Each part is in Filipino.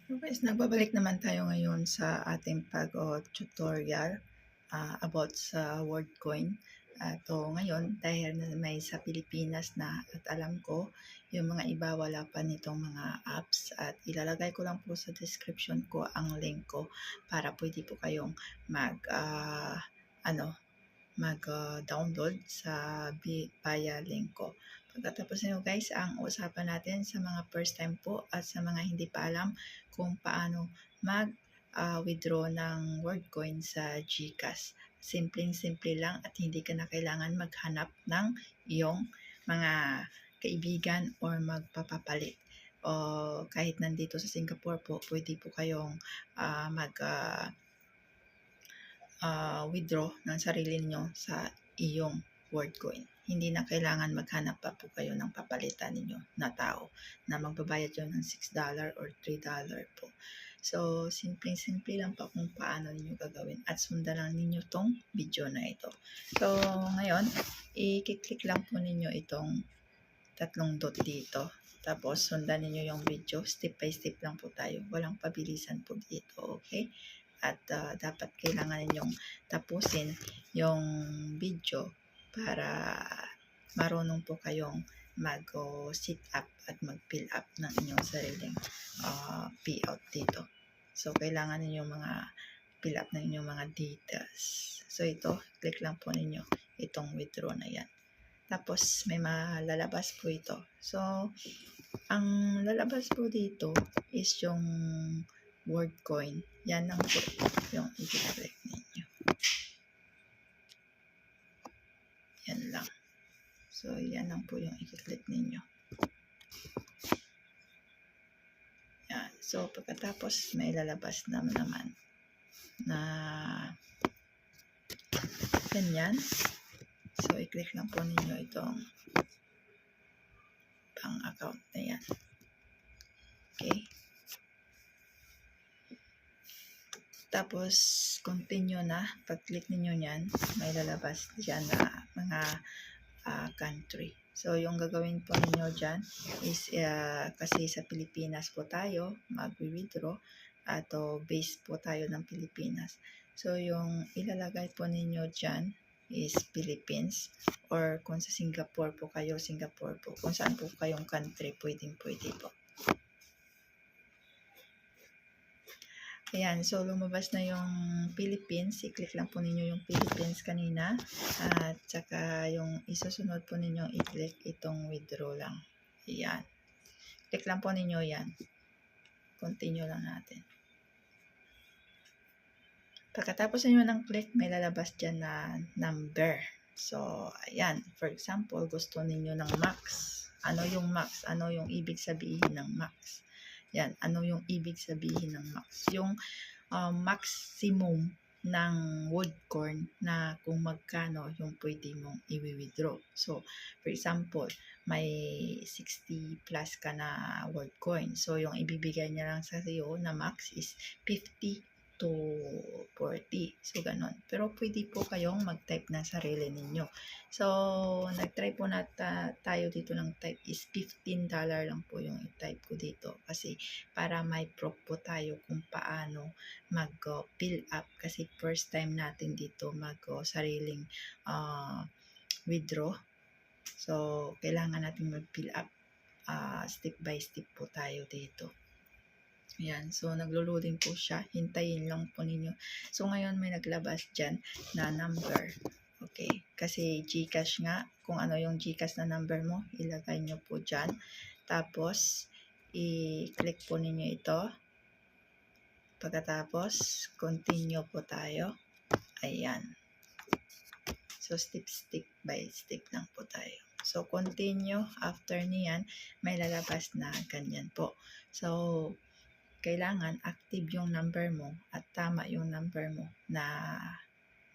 Guys, nagbabalik naman tayo ngayon sa ating pag-tutorial about sa WorldCoin. Ngayon, dahil na may sa Pilipinas na at alam ko, yung mga iba wala pa nitong mga apps at ilalagay ko lang po sa description ko ang link ko para pwede po kayong mag-download sa via link ko. Pagkatapos nyo guys, ang usapan natin sa mga first time po at sa mga hindi pa alam kung paano mag-withdraw ng WorldCoin sa GCash. Simpleng-simple lang at hindi ka na kailangan maghanap ng iyong mga kaibigan or magpapapalit. O kahit nandito sa Singapore po, pwede po kayong withdraw ng sarili niyo sa iyong WorldCoin. Hindi na kailangan maghanap pa po kayo ng papalitan ninyo na tao na magbabayad yun ng $6 or $3 po. So, simple lang pa kung paano ninyo gagawin at sundan lang ninyo tong video na ito. So, ngayon, i-click lang po ninyo itong tatlong dot dito. Tapos, sundan ninyo yung video. Step by step lang po tayo. Walang pabilisan po dito. Okay? At dapat kailangan ninyong tapusin yung video para marunong po kayong mag-sit up at mag-fill up ng inyong sariling payout dito. So, kailangan ninyo mga fill up ng inyong mga details. So, ito, click lang po ninyo itong withdraw na yan. Tapos, may malalabas po ito. So, ang lalabas po dito is yung WorldCoin. Yan lang po yung i-click ninyo. Yan lang. So, yan lang po yung i-click ninyo. Yan. So, pagkatapos may lalabas naman na ganyan. So, i-click lang po ninyo itong pang account na yan. Okay. Tapos, continue na. Pag-click ninyo yan, may lalabas dyan na mga country. So, yung gagawin po ninyo dyan is, kasi sa Pilipinas po tayo, mag-withdraw, at base po tayo ng Pilipinas. So, yung ilalagay po ninyo dyan is Philippines, or kung sa Singapore po kayo, Singapore po. Kung saan po kayong country, pwede po. Ayan, so lumabas na yung Philippines. I-click lang po ninyo yung Philippines kanina. At saka yung isusunod po ninyo, i-click itong withdraw lang. Ayan. Click lang po ninyo yan. Continue lang natin. Pagkatapos ninyo ng click, may lalabas dyan na number. So, ayan. For example, gusto ninyo ng max. Ano yung max? Ano yung ibig sabihin ng max? Yan, ano yung ibig sabihin ng max? Yung maximum ng WorldCoin na kung magkano yung pwede mong i-withdraw. So, for example, may 60 plus ka na WorldCoin. So, yung ibibigay niya lang sa iyo na max is 50 to 40. So, ganon. Pero pwede po kayong mag-type ng sarili ninyo. So, nag-try po na tayo dito ng type is $15 lang po yung i-type ko dito. Kasi para may proof po tayo kung paano mag-fill up. Kasi first time natin dito mag-sariling withdraw. So, kailangan natin mag-fill up. Step by step po tayo dito. Ayan, so naglo-loading po siya. Hintayin lang po ninyo. So ngayon may naglabas dyan na number. Okay, kasi GCash nga. Kung ano yung GCash na number mo, ilagay nyo po dyan. Tapos, i-click po ninyo ito. Pagkatapos, continue po tayo. Ayan. So, step by step lang po tayo. So, continue. After niyan, may lalabas na ganyan po. So, kailangan active yung number mo at tama yung number mo na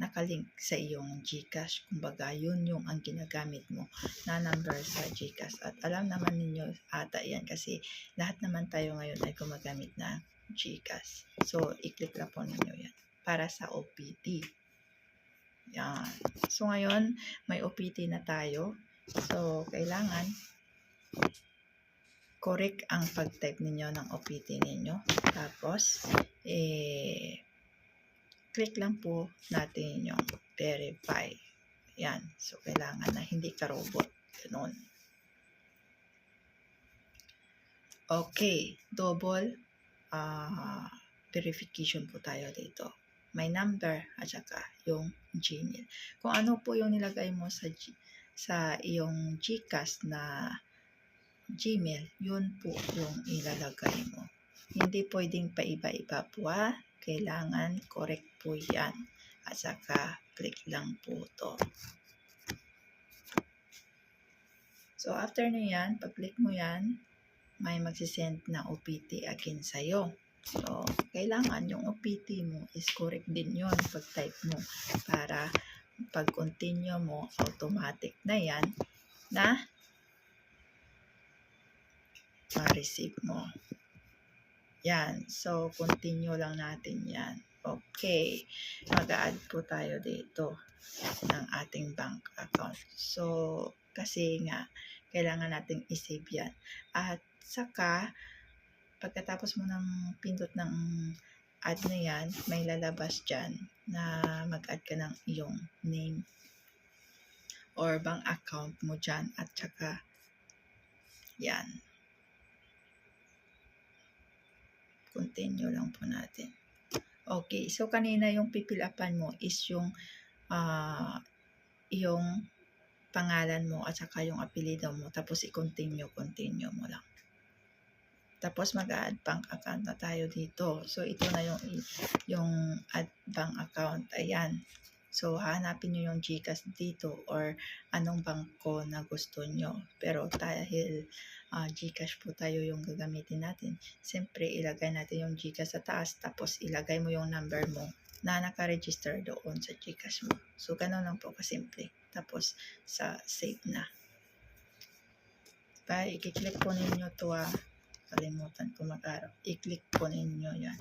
nakalink sa iyong GCash. Kumbaga, yun yung ang ginagamit mo na number sa GCash. At alam naman ninyo ata yan kasi lahat naman tayo ngayon ay gumagamit na GCash. So, i-click lang po ninyo yan para sa OPT. Yan. So, ngayon, may OPT na tayo. So, kailangan correct ang pag-type ninyo ng OPT ninyo. Tapos, click lang po natin yung verify. Yan. So, kailangan na hindi ka robot. Ganun. Okay. Double verification po tayo dito. May number at saka yung Gmail. Kung ano po yung nilagay mo sa iyong GCash na Gmail, yun po yung ilalagay mo. Hindi pwedeng paiba-iba po ha. Kailangan correct po yan. At saka click lang po to. So after na yan, pag-click mo yan, may magsisend na OPT again sa'yo. So, kailangan yung OPT mo is correct din yun pag-type mo para pag-continue mo, automatic na yan na ma-receive mo. Yan. So, continue lang natin yan. Okay. Mag-a-add po tayo dito ng ating bank account. So, kasi nga, kailangan nating i-save yan. At saka, pagkatapos mo ng pindot ng add na yan, may lalabas dyan na mag-add ka ng iyong name or bank account mo dyan at saka yan. Continue lang po natin. Okay, so kanina yung pipilapan mo is yung pangalan mo at saka yung apelido mo, tapos i-continue mo lang. Tapos mag-add bank account na tayo dito. So, ito na yung add bank account. Ayan. So, hanapin nyo yung GCash dito or anong bangko na gusto nyo. Pero dahil GCash po tayo yung gagamitin natin, siyempre ilagay natin yung GCash sa taas, tapos ilagay mo yung number mo na naka-register doon sa GCash mo. So, ganun lang po kasimple. Tapos, save na. I-click po ninyo to kalimutan ko mag-araw. I-click po ninyo yan.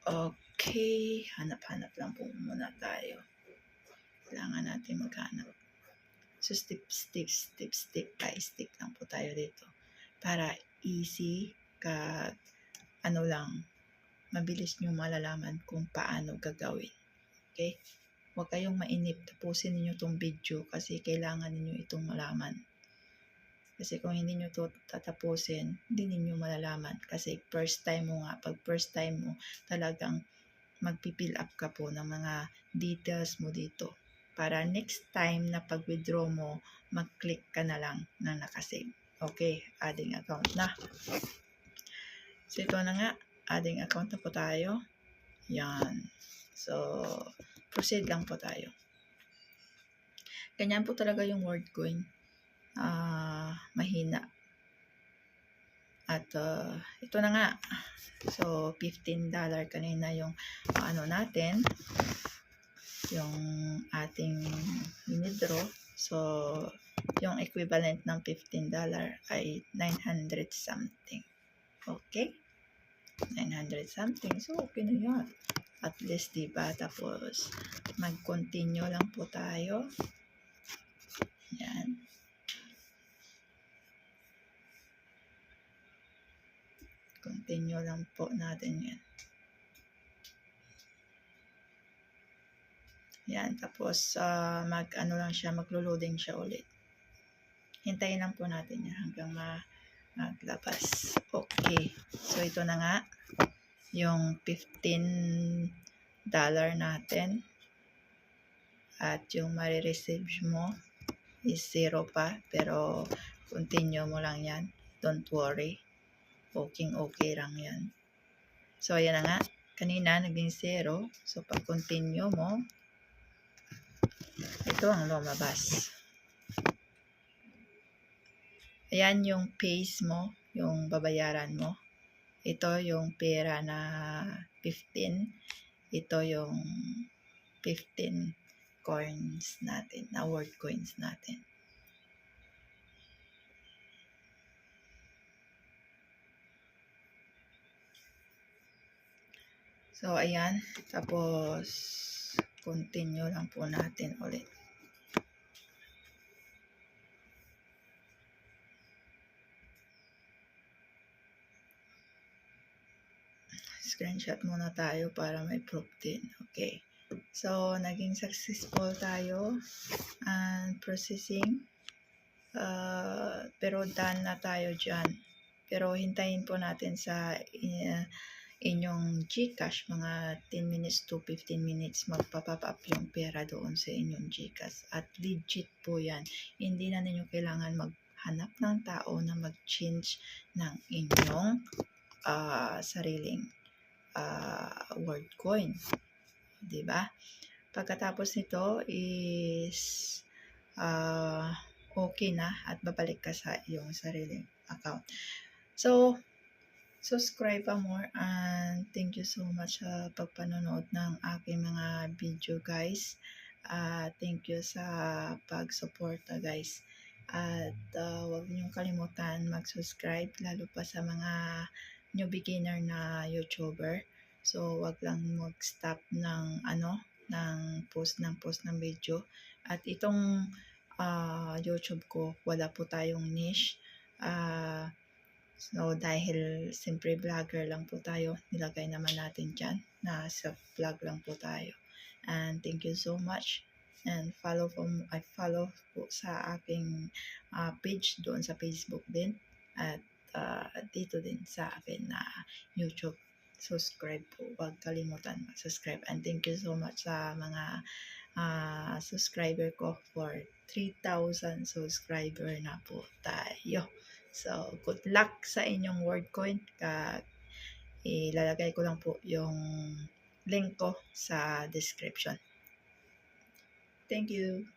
Okay. Hanap-hanap lang po muna tayo. Kailangan natin maghanap. So, step by step lang po tayo dito. Para easy mabilis nyo malalaman kung paano gagawin. Okay? Huwag kayong mainip. Tapusin niyo itong video kasi kailangan niyo itong malaman. Kasi kung hindi niyo ito tatapusin, hindi niyo malalaman. Kasi first time mo nga. Pag first time mo, talagang magpipill up ka po ng mga details mo dito. Para next time na pag-withdraw mo, mag-click ka na lang na nakasave. Okay, adding account na. So ito na nga, adding account na po tayo. Yan. So, proceed lang po tayo. Ganyan po talaga yung WorldCoin. Mahina. At ito na nga. So, $15 kanina yung natin. Yung ating withdraw. So, yung equivalent ng $15 ay 900 something. Okay? 900 something. So, okay na yan. At least, diba? Tapos, mag-continue lang po tayo. Yan. Continue lang po natin yan. Yan. Tapos, maglo-loading siya ulit. Hintayin lang po natin yan hanggang maglabas. Okay. So, ito na nga. Yung $15 natin. At yung marireceive mo is 0 pa. Pero, continue mo lang yan. Don't worry. Okay lang yan. So, ayan na nga. Kanina, naging 0. So, pag continue mo, ito ang lumabas. Ayan yung pays mo, yung babayaran mo. Ito yung pera na 15. Ito yung 15 coins natin, na WorldCoins natin. So, ayan. Tapos, continue lang po natin ulit. screenshot muna tayo para may proof din. Okay. So, naging successful tayo and processing. Pero done na tayo dyan. Pero hintayin po natin sa inyong GCash, mga 10 minutes to 15 minutes, magpa-pop up yung pera doon sa inyong GCash. At legit po yan. Hindi na ninyo kailangan maghanap ng tao na mag-change ng inyong sariling word coin. Diba? Pagkatapos nito is okay na at babalik ka sa iyong sariling account. So, subscribe pa more and thank you so much sa pagpanonood ng aking mga video guys. Thank you sa pag-suporta guys. At huwag niyong kalimutan mag-subscribe lalo pa sa mga new beginner na YouTuber. So, wag lang mag-stop ng post ng video. At itong YouTube ko, wala po tayong niche. So, dahil simple vlogger lang po tayo, nilagay naman natin dyan na self-vlog lang po tayo. And thank you so much. And follow po sa aking page doon sa Facebook din. At dito din sa akin na YouTube. Subscribe po. Huwag kalimutan mag-subscribe. And thank you so much sa mga subscriber ko. For 3,000 subscriber na po tayo. So, good luck sa inyong WordCoin. Ilalagay ko lang po yung link ko sa description. Thank you.